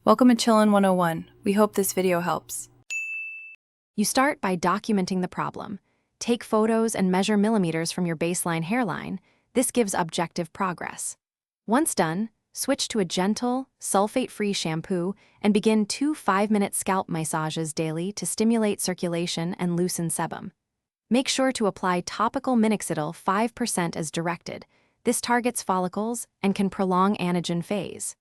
Welcome to Chillin' 101. We hope this video helps. You start by documenting the problem. Take photos and measure millimeters from your baseline hairline. This gives objective progress. Once done, switch to a gentle, sulfate-free shampoo and begin 2 5-minute scalp massages daily to stimulate circulation and loosen sebum. Make sure to apply topical minoxidil 5% as directed. This targets follicles and can prolong anagen phase.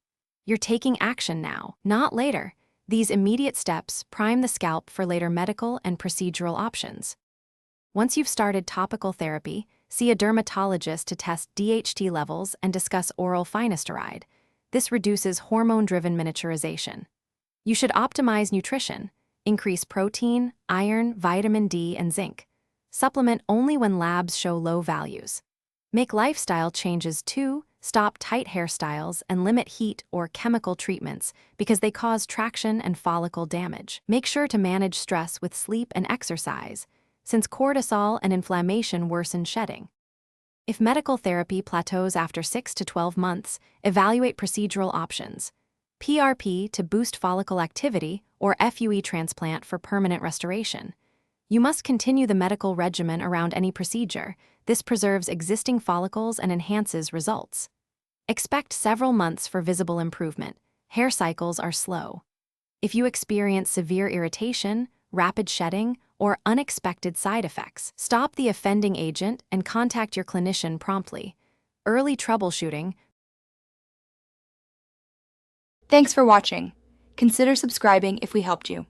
You're taking action now, not later. These immediate steps prime the scalp for later medical and procedural options. Once you've started topical therapy, see a dermatologist to test DHT levels and discuss oral finasteride. This reduces hormone-driven miniaturization. You should optimize nutrition, increase protein, iron, vitamin D, and zinc. Supplement only when labs show low values. Make lifestyle changes too. Stop tight hairstyles and limit heat or chemical treatments because they cause traction and follicle damage. Make sure to manage stress with sleep and exercise, since cortisol and inflammation worsen shedding. If medical therapy plateaus after 6 to 12 months, evaluate procedural options. PRP to boost follicle activity or FUE transplant for permanent restoration. You must continue the medical regimen around any procedure. This preserves existing follicles and enhances results. Expect several months for visible improvement. Hair cycles are slow. If you experience severe irritation, rapid shedding, or unexpected side effects, stop the offending agent and contact your clinician promptly. Early troubleshooting. Thanks for watching. Consider subscribing if we helped you.